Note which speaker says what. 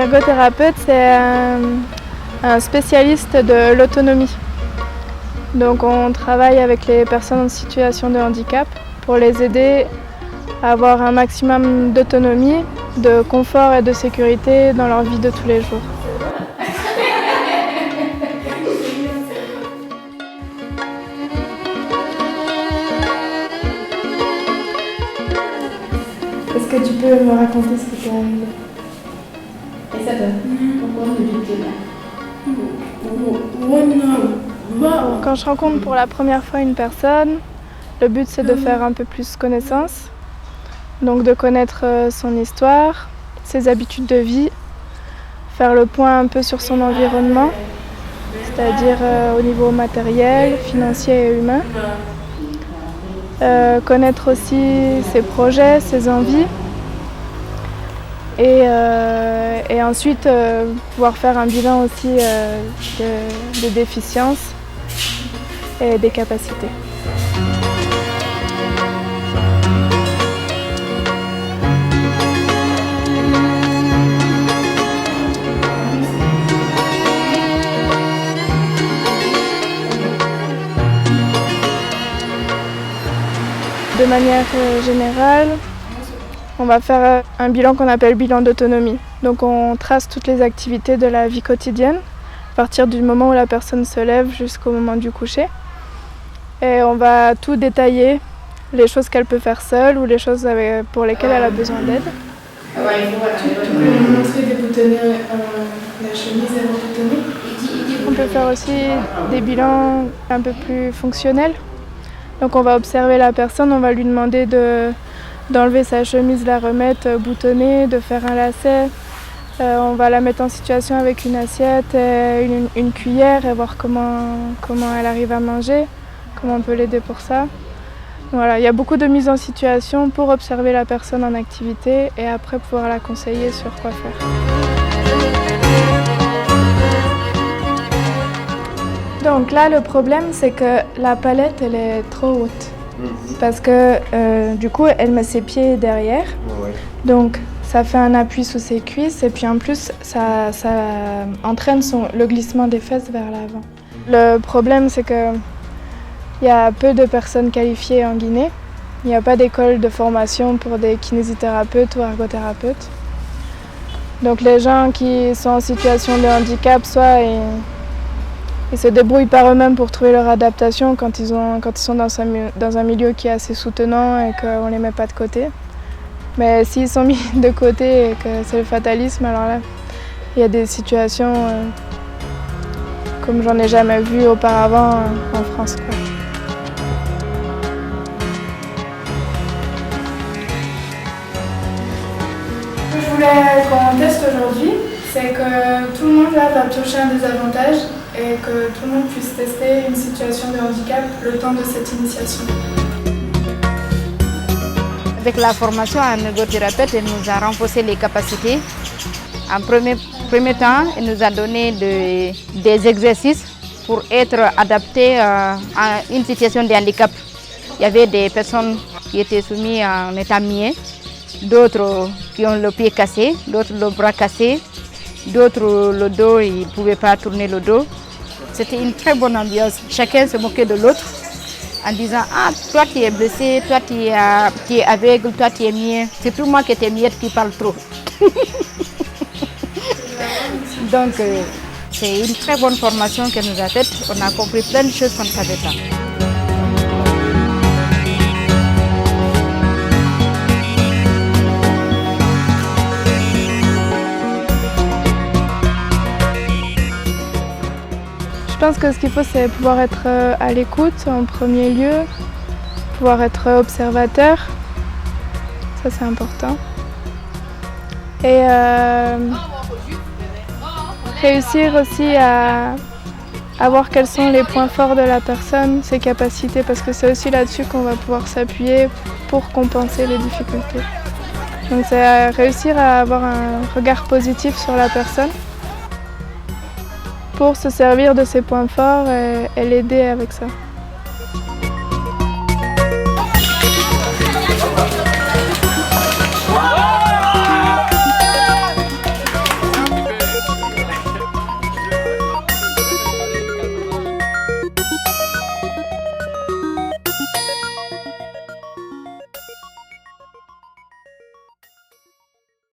Speaker 1: ergothérapeute, c'est un spécialiste de l'autonomie. Donc on travaille avec les personnes en situation de handicap pour les aider à avoir un maximum d'autonomie, de confort et de sécurité dans leur vie de tous les jours. Est-ce que tu peux me raconter ce qui t'est arrivé? Quand je rencontre pour la première fois une personne, le but c'est de faire un peu plus connaissance, donc de connaître son histoire, ses habitudes de vie, faire le point un peu sur son environnement, c'est-à-dire au niveau matériel, financier et humain. Connaître aussi ses projets, ses envies et ensuite pouvoir faire un bilan aussi des déficiences et des capacités. De manière générale, on va faire un bilan qu'on appelle bilan d'autonomie. Donc on trace toutes les activités de la vie quotidienne, à partir du moment où la personne se lève jusqu'au moment du coucher. Et on va tout détailler, les choses qu'elle peut faire seule ou les choses pour lesquelles elle a besoin d'aide.
Speaker 2: Tu peux nous montrer déboutonner la chemise et reboutonner?
Speaker 1: On peut faire aussi des bilans un peu plus fonctionnels. Donc on va observer la personne, on va lui demander d'enlever sa chemise, la remettre boutonnée, de faire un lacet. On va la mettre en situation avec une assiette, une cuillère et voir comment elle arrive à manger, comment on peut l'aider pour ça. Voilà, il y a beaucoup de mise en situation pour observer la personne en activité et après pouvoir la conseiller sur quoi faire. Donc là, le problème, c'est que la palette, elle est trop haute. Parce que du coup, elle met ses pieds derrière. Donc, ça fait un appui sous ses cuisses et puis en plus, ça entraîne le glissement des fesses vers l'avant. Le problème, c'est qu'il y a peu de personnes qualifiées en Guinée. Il n'y a pas d'école de formation pour des kinésithérapeutes ou ergothérapeutes. Donc, les gens qui sont en situation de handicap, soit ils se débrouillent par eux-mêmes pour trouver leur adaptation quand ils sont dans un milieu qui est assez soutenant et qu'on ne les met pas de côté. Mais s'ils sont mis de côté et que c'est le fatalisme, alors là, il y a des situations comme j'en ai jamais vu auparavant en France, quoi.
Speaker 2: Ce que je voulais qu'on teste aujourd'hui, c'est que tout le monde là va piocher un désavantage et que tout le monde puisse tester une situation de handicap le temps de cette initiation.
Speaker 3: Avec la formation en ergothérapeute, elle nous a renforcé les capacités. En premier temps, elle nous a donné des exercices pour être adaptés à une situation de handicap. Il y avait des personnes qui étaient soumises en état muet, d'autres qui ont le pied cassé, d'autres le bras cassé, d'autres le dos, ils ne pouvaient pas tourner le dos. C'était une très bonne ambiance. Chacun se moquait de l'autre en disant « Ah, toi tu es blessé, toi tu es aveugle, toi tu es muet. C'est tout moi qui étais muette qui parle trop. » Donc c'est une très bonne formation qu'elle nous a faite. On a compris plein de choses qu'on ne savait pas.
Speaker 1: Je pense que ce qu'il faut, c'est pouvoir être à l'écoute en premier lieu, pouvoir être observateur, ça c'est important. Et réussir aussi à voir quels sont les points forts de la personne, ses capacités, parce que c'est aussi là-dessus qu'on va pouvoir s'appuyer pour compenser les difficultés. Donc c'est réussir à avoir un regard positif sur la personne, pour se servir de ses points forts et l'aider avec ça.